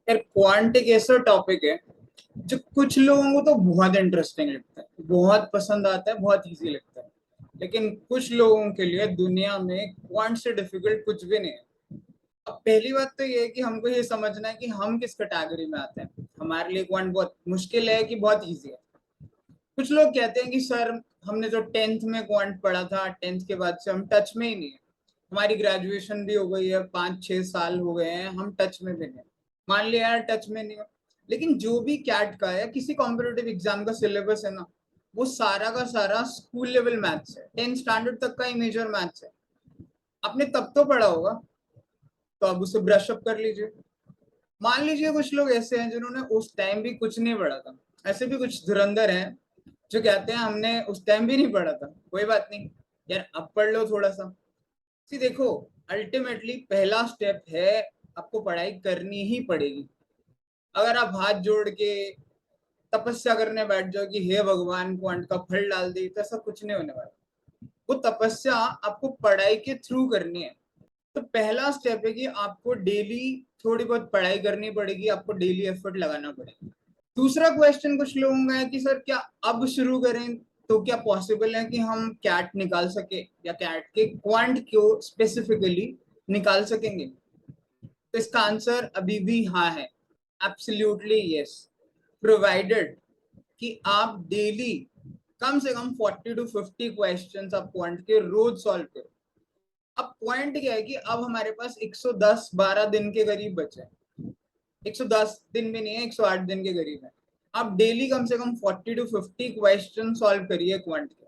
यार क्वांट एक ऐसा टॉपिक है जो कुछ लोगों को तो बहुत इंटरेस्टिंग लगता है, बहुत पसंद आता है, बहुत इजी लगता है। लेकिन कुछ लोगों के लिए दुनिया में क्वांट से डिफिकल्ट कुछ भी नहीं है। अब पहली बात तो ये है कि हमको ये समझना है कि हम किस कैटेगरी में आते हैं। हमारे लिए क्वांट बहुत मुश्किल है कि बहुत इजी है। कुछ लोग कहते हैं कि सर, हमने जो टेंथ में क्वांट पढ़ा था, टेंथ के बाद से हम टच में ही नहीं है। हमारी ग्रेजुएशन भी हो गई है, 5-6 साल हो गए हैं, हम टच में भी नहीं है। मान लिया यार टच में नहीं हो, लेकिन जो भी कैट का है, किसी कॉम्पिटेटिव एग्जाम का सिलेबस है ना, वो सारा का सारा स्कूल लेवल मैथ्स है, 10th स्टैंडर्ड तक का ही मेजर मैथ्स है। आपने तब तो पढ़ा होगा, तो अब उसे ब्रश अप कर लीजिए। मान लीजिए कुछ लोग ऐसे हैं जिन्होंने उस टाइम भी कुछ नहीं पढ़ा था। ऐसे भी कुछ धुरंधर हैं जो कहते हैं हमने उस टाइम भी नहीं पढ़ा था, कोई बात नहीं यार, अब पढ़ लो थोड़ा सा। सी देखो, अल्टीमेटली पहला स्टेप है, आपको पढ़ाई करनी ही पड़ेगी। अगर आप हाथ जोड़ के तपस्या करने बैठ जाओ कि हे भगवान क्वांट का फल डाल दी, तो ऐसा कुछ नहीं होने वाला। वो तपस्या आपको पढ़ाई के थ्रू करनी है। तो पहला स्टेप है कि आपको डेली थोड़ी बहुत पढ़ाई करनी पड़ेगी, आपको डेली एफर्ट लगाना पड़ेगा। दूसरा क्वेश्चन कुछ लोगों का है कि सर क्या अब शुरू करें, तो क्या पॉसिबल है कि हम कैट निकाल सके या कैट के क्वांट को स्पेसिफिकली निकाल सकेंगे? तो इसका आंसर अभी भी हाँ है, एब्सोल्युटली यस, प्रोवाइडेड कि आप डेली कम से कम 40 to 50 क्वेश्चंस आप क्वांट के रोज सॉल्व करो। अब पॉइंट क्या है कि अब हमारे पास 110-12 दिन के करीब बचे हैं। 110 दिन भी नहीं है, 108 दिन के करीब है। आप डेली कम से कम 40 to 50 क्वेश्चन सॉल्व करिए क्वांट के,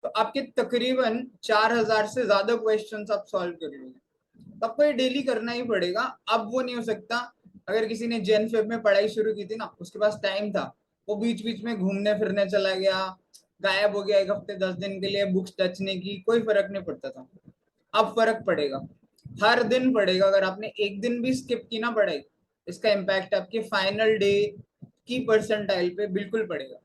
तो आपके तकरीबन 4000 से ज्यादा क्वेश्चंस आप सॉल्व कर लोगे। तो आपको ये डेली करना ही पड़ेगा। अब वो नहीं हो सकता, अगर किसी ने जैन फेब में पढ़ाई शुरू की थी ना, उसके पास टाइम था, वो बीच बीच में घूमने फिरने चला गया, गायब हो गया 1 हफ्ते 10 दिन के लिए, बुक्स टच नहीं की, कोई फर्क नहीं पड़ता था। अब फर्क पड़ेगा, हर दिन पड़ेगा। अगर आपने एक दिन भी स्किप की ना पढ़ाई, इसका इम्पैक्ट आपके फाइनल डे की परसेंटाइल पे बिल्कुल पड़ेगा।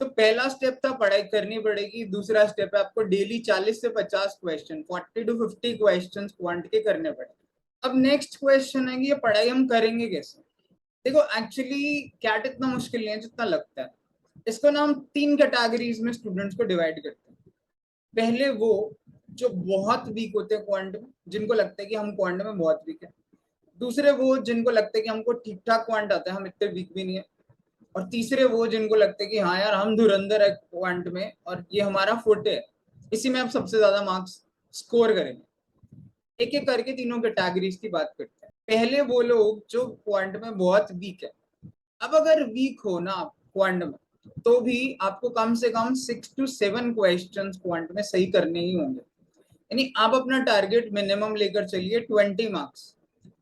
तो पहला स्टेप था पढ़ाई करनी पड़ेगी। दूसरा स्टेप है आपको डेली 40 से 50 क्वेश्चन, 40 to 50 क्वेश्चन क्वांट के करने पड़ेंगे। अब नेक्स्ट क्वेश्चन है कि ये पढ़ाई हम करेंगे कैसे? देखो, एक्चुअली कैट इतना मुश्किल नहीं है जितना लगता है। इसको ना हम 3 कैटेगरीज में स्टूडेंट्स को डिवाइड करते हैं। पहले वो जो बहुत वीक होते हैं क्वांट में, जिनको लगता है कि हम क्वांट में बहुत वीक है। दूसरे वो जिनको लगता है कि हमको ठीक ठाक क्वांट आता है, हम इतने वीक भी नहीं है। और तीसरे वो जिनको लगता है कि हाँ यार, हम धुरंधर है क्वांट में और ये हमारा फुट है, इसी में आप सबसे ज्यादा मार्क्स स्कोर करेंगे। एक एक करके तीनों कैटेगरीज की बात करते हैं। पहले वो लोग जो क्वांट में बहुत वीक है। अब अगर वीक हो ना आप क्वांट में, तो भी आपको कम से कम 6 to 7 क्वांट में सही करने ही होंगे। यानी आप अपना टारगेट मिनिमम लेकर चलिए 20 मार्क्स,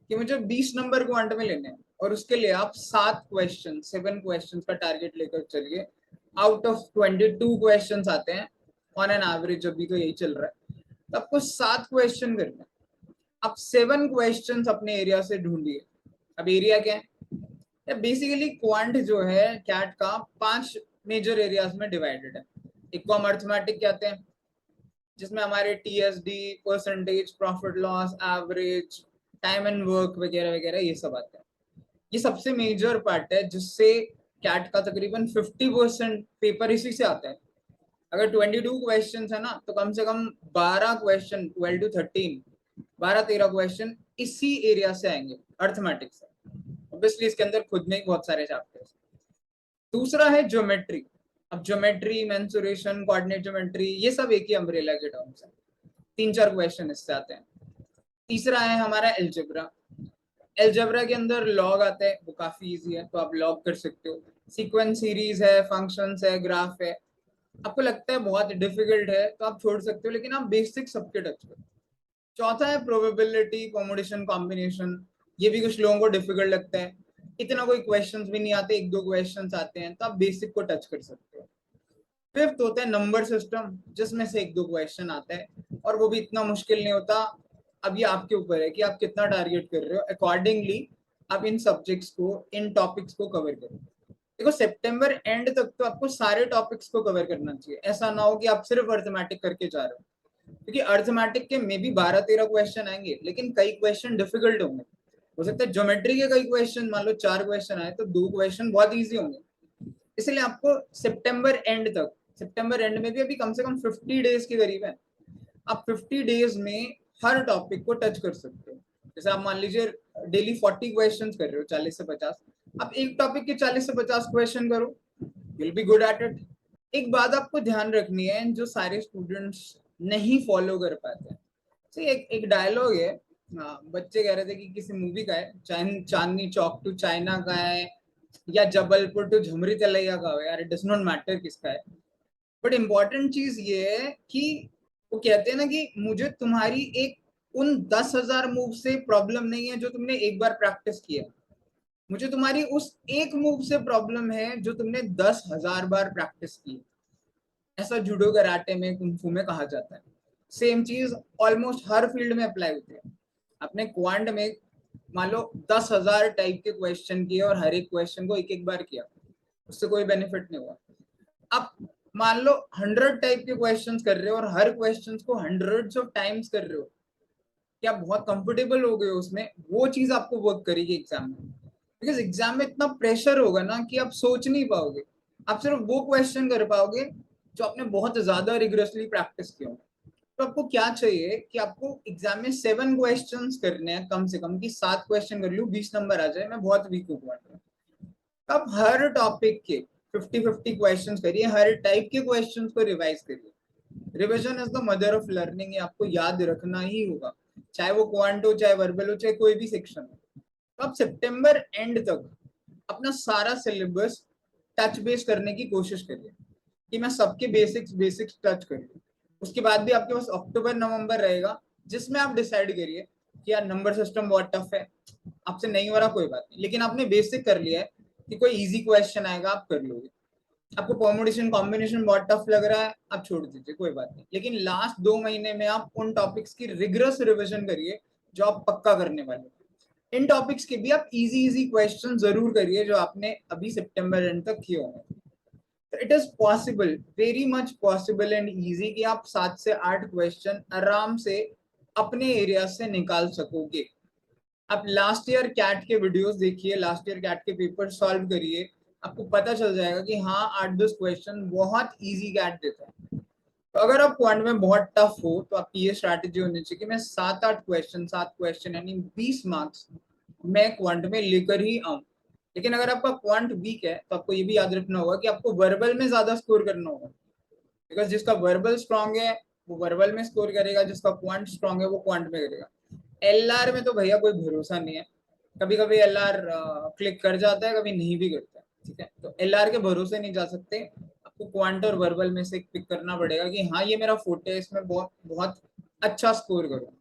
कि मुझे 20 नंबर क्वांट में लेने हैं, और उसके लिए आप 7 क्वेश्चन का टारगेट लेकर चलिए। आउट ऑफ 22 क्वेश्चन आते हैं ऑन एन एवरेज, अभी तो यही चल रहा है। तो आपको 7 क्वेश्चन करने, आप 7 क्वेश्चन अपने एरिया से ढूंढिए। अब एरिया क्या है? बेसिकली क्वांट जो है कैट का 5 मेजर एरियाज में डिवाइडेड है। एक को हम अर्थमेटिक कहते हैं, जिसमें हमारे TSD, percentage, profit loss, average, time and work वगैरह वगैरह ये सब आते हैं। ये सबसे मेजर पार्ट है, जिससे कैट का तकरीबन 50% पेपर इसी से आता है। अगर 22 क्वेश्चन है ना, तो कम से कम 12 क्वेश्चन, 12 to 13, 12-13 क्वेश्चन इसी एरिया से आएंगे, अर्थमेटिक से। ऑब्वियसली इसके अंदर खुद में ही बहुत सारे चैप्टर्स। दूसरा है ज्योमेट्री। अब ज्योमेट्री, मेंसुरेशन, कोऑर्डिनेट ज्योमेट्री, ये सब एक ही अम्ब्रेला के टर्म्स है। 3-4 क्वेश्चन इससे आते हैं। तीसरा है हमारा एल्जेब्रा। एल्जेब्रा के अंदर लॉग आते हैं, वो काफी इजी है, तो आप लॉग कर सकते हो। सीक्वेंस सीरीज है, फंक्शंस है, ग्राफ है। आपको लगता है बहुत डिफिकल्ट है तो आप छोड़ सकते हो, लेकिन आप बेसिक सबके टच करो। चौथा है प्रोबेबिलिटी, परमुटेशन, कॉम्बिनेशन। ये भी कुछ लोगों को डिफिकल्ट लगता है, इतना कोई क्वेश्चंस भी नहीं आते, 1-2 क्वेश्चंस आते हैं, तो आप बेसिक को टच कर सकते हो। फिफ्थ होता है नंबर सिस्टम, जिसमें से 1-2 क्वेश्चन आता है, और वो भी इतना मुश्किल नहीं होता। अब ये आपके ऊपर है कि आप कितना टारगेट कर रहे हो, अकॉर्डिंगली आप इन सब्जेक्ट्स को, इन टॉपिक्स को कवर करो। देखो, सितंबर एंड तक तो आपको सारे टॉपिक्स को कवर करना चाहिए। ऐसा ना हो कि आप सिर्फ अर्थमेटिक करके जा रहे हो, क्योंकि अर्थमेटिक के मे बी 12-13 क्वेश्चन आएंगे, लेकिन कई क्वेश्चन डिफिकल्ट होंगे। हो सकता है ज्योमेट्री के कई क्वेश्चन, मान लो 4 क्वेश्चन आए तो 2 क्वेश्चन बहुत इजी होंगे। इसलिए आपको सितंबर एंड में भी अभी कम से कम 50 डेज के करीब है, आप 50 डेज में हर टॉपिक को टच कर सकते हो। जैसे आप मान लीजिए डेली 40 क्वेश्चंस कर रहे हो, 40 से 50, आप एक टॉपिक के 40 से 50 क्वेश्चन करो, will be good at it. एक बात आपको ध्यान रखनी है जो सारे स्टूडेंट्स नहीं फॉलो कर पाते हैं। एक डायलॉग है, बच्चे कह रहे थे कि किसी मूवी का है, चांदनी चौक टू चाइना का है या जबलपुर टू झुमरी तलैया का है, यार इट डज नॉट मैटर किसका है, बट इम्पोर्टेंट चीज ये है कि वो कहते हैं ना कि मुझे तुम्हारी एक उन 10,000 मूव से प्रॉब्लम नहीं है जो तुमने एक बार प्रैक्टिस किया, मुझे तुम्हारी उस एक मूव से प्रॉब्लम है जो तुमने 10,000 बार प्रैक्टिस की। ऐसा जूडो कराटे में कुंफू में कहा जाता है। सेम चीज ऑलमोस्ट हर फील्ड में अप्लाई होती है। अपने क्वांट में मान लो 10,000 टाइप के क्वेश्चन किए और हर एक क्वेश्चन को एक एक बार किया, उससे कोई बेनिफिट नहीं हुआ। आप मान लो 100 टाइप के क्वेश्चंस कर रहे हो और हर क्वेश्चन को हंड्रेड्स ऑफ टाइम्स कर रहे हो, क्या बहुत कंफर्टेबल हो गए उसमें, वो चीज आपको वर्क करेगी एग्जाम में। बिकॉज एग्जाम में इतना प्रेशर होगा ना कि आप सोच नहीं पाओगे, आप सिर्फ वो क्वेश्चन कर पाओगे जो आपने बहुत ज्यादा रिगरसली प्रैक्टिस किया। तो आपको क्या चाहिए कि आपको एग्जाम में 7 क्वेश्चंस करने हैं कम से कम, कि 7 क्वेश्चन कर लूँ 20 नंबर आ जाए, मैं बहुत वीक हूँ। अब हर टॉपिक के 50-50 क्वेश्चंस करिए, हर टाइप के क्वेश्चंस को रिवाइज करिए। Revision is the mother of learning, आपको याद रखना ही होगा, चाहे वो क्वांट हो, चाहे वर्बल हो, चाहे कोई भी सेक्शन हो। तो आप सितंबर एंड तक अपना सारा सिलेबस टच बेस करने की कोशिश करिए कि मैं सबके बेसिक्स टच करिए। उसके बाद भी आपके पास अक्टूबर नवंबर रहेगा जिसमें आप डिसाइड करिए कि यार नंबर सिस्टम बहुत टफ है, आपसे नहीं हो रहा कोई बात नहीं, लेकिन आपने बेसिक कर लिया है कि कोई इजी क्वेश्चन आएगा आप कर लोगे। आपको परमुटेशन कॉम्बिनेशन बहुत टफ लग रहा है, आप छोड़ दीजिए कोई बात नहीं, लेकिन लास्ट 2 महीने में आप उन टॉपिक्स की रिगरस रिविजन करिए जो आप पक्का करने वाले। इन टॉपिक्स के भी आप इजी क्वेश्चन जरूर करिए जो आपने अभी सितंबर एंड तक किए होंगे। It is possible, very much possible and easy कि आप 7 से 8 क्वेश्चन आराम से अपने एरिया से निकाल सकोगे। आप लास्ट ईयर कैट के वीडियोस देखिए, लास्ट ईयर कैट के पेपर सॉल्व करिए, आपको पता चल जाएगा कि हाँ 8-10 क्वेश्चन बहुत इजी कैट देता है। तो अगर आप क्वांट में बहुत टफ हो तो आपकी ये स्ट्रैटेजी होनी चाहिए कि मैं 7 क्वेश्चन यानी 20 मार्क्स मैं क्वांट में लेकर ही आऊं। लेकिन अगर आपका क्वांट वीक है तो आपको ये भी याद रखना होगा कि आपको वर्बल में ज्यादा स्कोर करना होगा, बिकॉज जिसका वर्बल स्ट्रांग है वो वर्बल में स्कोर करेगा, जिसका क्वांट स्ट्रांग है वो क्वांट में करेगा। एलआर में तो भैया कोई भरोसा नहीं है, कभी कभी एलआर क्लिक कर जाता है, कभी नहीं भी करता है, ठीक है। तो एलआर के भरोसे नहीं जा सकते, आपको क्वांट और वर्बल में से पिक करना पड़ेगा कि हाँ ये मेरा फोटे है, इसमें बहुत बहुत अच्छा स्कोर करूँ।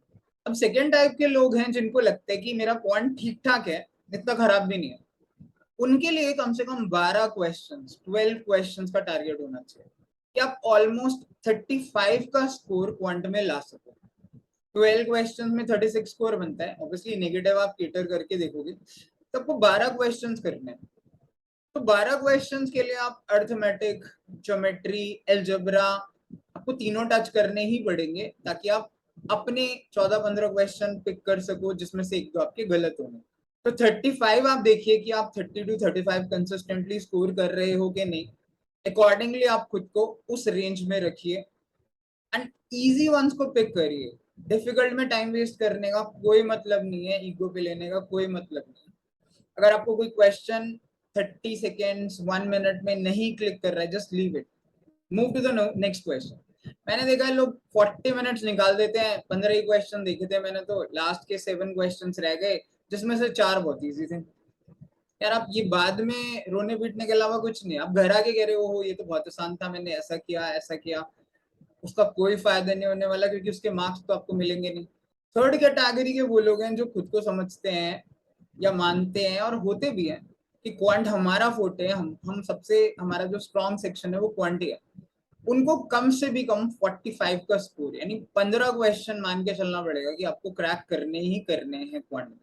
अब सेकेंड टाइप के लोग हैं जिनको लगता है कि मेरा क्वांट ठीक ठाक है, इतना खराब भी नहीं है, उनके लिए कम से कम 12 क्वेश्चन का टारगेट होना चाहिए कि आप ऑलमोस्ट 35 का स्कोर क्वांट में ला सको। 12 क्वेश्चन में 36 स्कोर बनता है, ऑब्वियसली नेगेटिव आप केटर करके देखोगे तो आपको 12 क्वेश्चन करने हैं। तो 12 क्वेश्चन के लिए आप अर्थमेटिक, ज्योमेट्री, एलजेब्रा आपको तीनों टच करने ही पड़ेंगे ताकि आप अपने 14-15 क्वेश्चन पिक कर सको जिसमें से एक दो आपके गलत होंगे। तो 35 आप देखिए कि आप 30 to 35 कंसिस्टेंटली स्कोर कर रहे हो कि नहीं, अकॉर्डिंगली आप खुद को उस रेंज में रखिए एंड इजी वंस को पिक करिए। डिफिकल्ट में टाइम वेस्ट करने का कोई मतलब नहीं है, ईगो पे लेने का कोई मतलब नहीं है। अगर आपको कोई क्वेश्चन 30 सेकेंड्स 1 मिनट में नहीं क्लिक कर रहा है, just leave it, move to the next question. मैंने देखा है लोग 40 मिनट्स निकाल देते हैं, 15 ही क्वेश्चन देखे थे मैंने, तो लास्ट के 7 क्वेश्चन रह गए जिसमें से 4 बहुत इजी थे। यार आप ये बाद में रोने पीटने के अलावा कुछ नहीं, आप घर आके कह रहे हो ये तो बहुत आसान था, मैंने ऐसा किया ऐसा किया, उसका कोई फायदा नहीं होने वाला क्योंकि उसके मार्क्स तो आपको मिलेंगे नहीं। थर्ड कैटेगरी के वो लोग हैं जो खुद को समझते हैं या मानते हैं और होते भी हैं कि क्वांट हमारा फोर्टे है, हम सबसे हमारा जो स्ट्रॉन्ग सेक्शन है वो क्वांट ही है। उनको कम से भी कम 45 का स्कोर यानी 15 क्वेश्चन मान के चलना पड़ेगा कि आपको क्रैक करने ही करने हैं क्वांट में।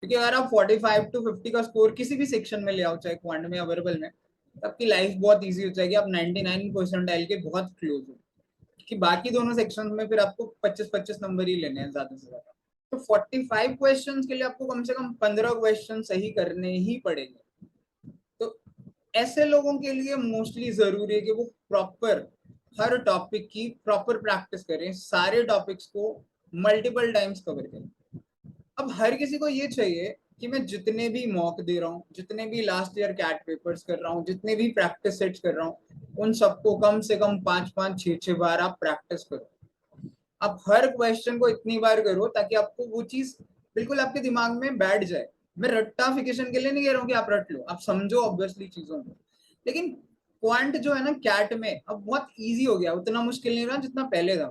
क्योंकि अगर आप 45 to 50 का स्कोर किसी भी सेक्शन में ले आओ, चाहे क्वांट में या वर्बल में, तो आपकी लाइफ बहुत इजी हो जाएगी, आप 99 के बहुत क्लोज हो। कि बाकी दोनों सेक्शन में फिर आपको 25-25 नंबर ही लेने हैं ज्यादा से ज्यादा। तो 45 क्वेश्चंस के लिए आपको कम से कम 15 क्वेश्चन सही करने ही पड़ेंगे। तो ऐसे लोगों के लिए मोस्टली जरूरी है कि वो प्रॉपर हर टॉपिक की प्रॉपर प्रैक्टिस करें, सारे टॉपिक्स को मल्टीपल टाइम्स कवर करें। अब हर किसी को ये चाहिए कि मैं जितने भी मॉक दे रहा हूँ, जितने भी लास्ट ईयर कैट पेपर्स कर रहा हूँ, जितने भी प्रैक्टिस सेट्स कर रहा हूँ, उन सबको कम से कम 5-5, 6-6 बार आप प्रैक्टिस करो। आप हर क्वेश्चन को इतनी बार करो ताकि आपको वो चीज बिल्कुल आपके दिमाग में बैठ जाए। मैं रट्टाफिकेशन के लिए नहीं कह रहा हूँ कि आप रट लो, आप समझो ऑब्वियसली चीजों को, लेकिन क्वांट जो है ना कैट में अब बहुत इजी हो गया, उतना मुश्किल नहीं रहा जितना पहले था,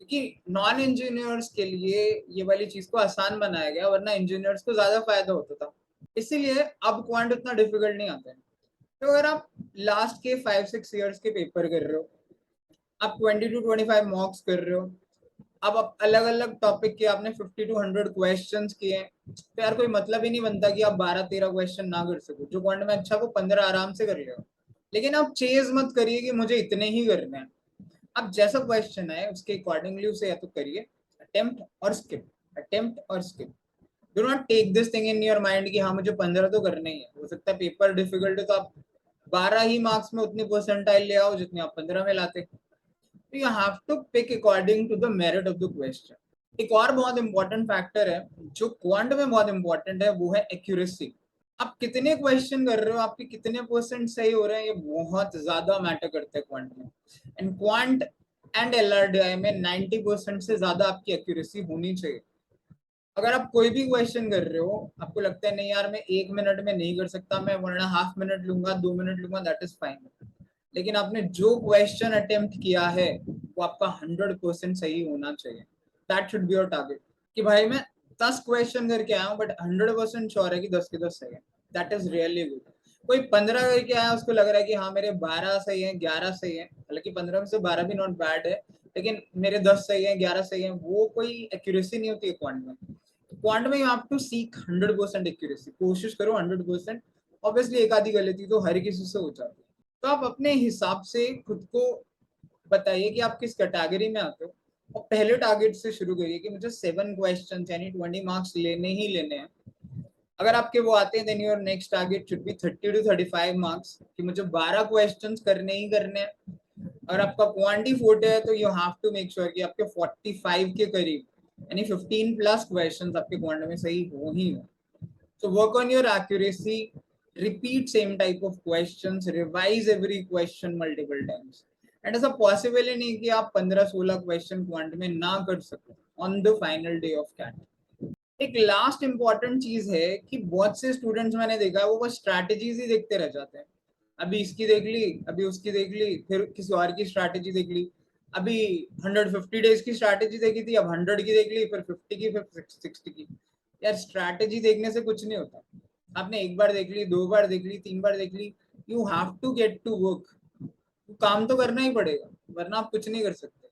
क्योंकि नॉन इंजीनियर्स के लिए ये वाली चीज को आसान बनाया गया, वरना इंजीनियर्स को ज्यादा फायदा होता था। इसीलिए अब क्वांट उतना डिफिकल्ट नहीं आता है। तो अगर आप लास्ट के 5-6 ईयर्स के पेपर कर रहे हो, आप 20 to 25 मॉक्स कर रहे हो, अब आप अलग अलग टॉपिक के आपने 50 to 100 क्वेश्चन किए, तो यार कोई मतलब ही नहीं बनता कि आप 12-13 क्वेश्चन ना कर सको। जो क्वांट में अच्छा वो 15 आराम से कर लेगा। लेकिन आप चेज मत करिए कि मुझे इतने ही करने हैं। अब जैसा क्वेश्चन है उसके अकॉर्डिंगली उसे या तो करिए, अटेम्प्ट और स्किप, अटेम्प्ट और skip. Do not take this thing in your mind कि हाँ मुझे 15 तो करने ही है। हो सकता है पेपर डिफिकल्ट है तो आप 12 ही मार्क्स में उतनी परसेंटाइल ले आओ जितनी आप 15 में लाते। तो you have to pick according to the merit of the question. एक और बहुत इंपॉर्टेंट फैक्टर है जो क्वांट में बहुत इंपॉर्टेंट है, वो है एक्यूरेसी। आप कितने क्वेश्चन कर रहे हो, आपके कितने परसेंट सही हो रहे हैं, ये बहुत ज्यादा मैटर करता है क्वांट में। एंड क्वांट एंड एलआरडीआई में 90% से ज्यादा आपकी एक्यूरेसी होनी चाहिए। अगर आप कोई भी क्वेश्चन कर रहे हो, आपको लगता है नहीं यार मैं 1 मिनट में नहीं कर सकता, मैं 1.5 मिनट लूंगा, 2 मिनट लूंगा, दैट इज फाइन। लेकिन आपने जो क्वेश्चन अटेम्प्ट किया है वो आपका 100% सही होना चाहिए। That should be your target कि भाई मैं 10 क्वेश्चन करके आया हूँ बट 100% श्योर है कि 10 के 10 सही है। That is really good. कोई 15 करके आया, उसको लग रहा है कि हाँ मेरे 12 सही है, 11 सही है, हालांकि 15 में से 12 भी नॉट बैड है, लेकिन मेरे 10 सही है, 11 सही है, वो कोई एक्यूरेसी नहीं होती है क्वांट में। क्वांट में you have to seek 100% accuracy, कोशिश करो 100%। ऑब्वियसली एक आधी गलती तो हर किसी से हो जाती है, तो आप अपने हिसाब से खुद को बताइए कि आप किस कैटेगरी में आते हो, और पहले टारगेट से शुरू करिए कि मुझे 7 क्वेश्चन यानी 20 मार्क्स लेने ही लेने हैं। अगर आपके वो आते हैं then your next target should be 30 to 35 marks, कि मुझे 12 क्वेश्चंस करने ही करने हैं। अगर आपका क्वांटी 40 है तो you have to make sure कि आपके 45 के करीब यानी 15 प्लस क्वेश्चंस आपके क्वांट में सही हो ही हो। So work on your accuracy, repeat same type of questions, revise every question multiple times. And ऐसा पॉसिबल ही नहीं कि आप 15-16 क्वेश्चन क्वांट में ना कर सको on the final day of CAT. एक लास्ट इंपॉर्टेंट चीज है कि बहुत से स्टूडेंट्स मैंने देखा है वो बस स्ट्रैटेजीज ही देखते रह जाते हैं। अभी इसकी देख ली, अभी उसकी देख ली, फिर किसी और की स्ट्रैटेजी देख ली, अभी 150 डेज की स्ट्रैटेजी देखी थी, अब 100 की देख ली, फिर 50 की, फिर 60 की। यार स्ट्रैटेजी देखने से कुछ नहीं होता। आपने एक बार देख ली, 2 बार देख ली, 3 बार देख ली, you have to get to work. काम तो करना ही पड़ेगा वरना आप कुछ नहीं कर सकते।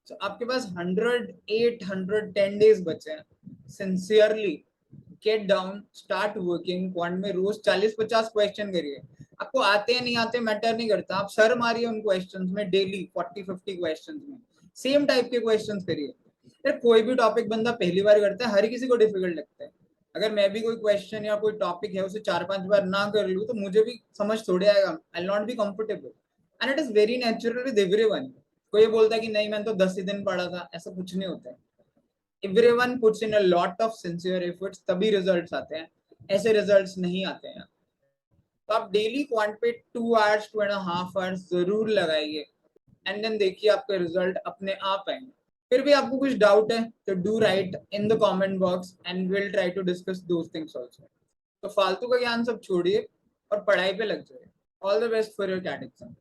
so, आपके पास 108-110 डेज बचे हैं। Sincerely get down, start working. Quant में रोज 40-50 क्वेश्चन करिए। आपको आते हैं नहीं आते मैटर नहीं करता, आप सर मारिए उन क्वेश्चंस में डेली 40-50 क्वेश्चंस में, सेम टाइप के क्वेश्चंस करिए। यार कोई भी टॉपिक बंदा पहली बार करता है, हर किसी को डिफिकल्ट लगता है। अगर मैं भी कोई क्वेश्चन या कोई टॉपिक है उसे 4-5 बार ना कर लूँ तो मुझे भी समझ थोड़े आएगा, I will not be comfortable. And it is very natural with everyone. कोई बोलता है कि नहीं मैंने तो 10 ही दिन पढ़ा था, ऐसा कुछ नहीं होता है। Everyone puts in a lot of sincere efforts, तभी रिजल्ट्स आते हैं, ऐसे रिजल्ट्स नहीं आते हैं। तो आप डेली क्वांट पे 2 आवर्स 2.5 आवर्स जरूर लगाइए, एंड देन देखिए आपके रिजल्ट अपने आप आएंगे। फिर भी आपको कुछ डाउट है तो do write in the comment box and will try to discuss those things also. तो फालतू का ज्ञान सब छोड़िए और पढ़ाई पे लग जाइए। All the best for your CAT exam.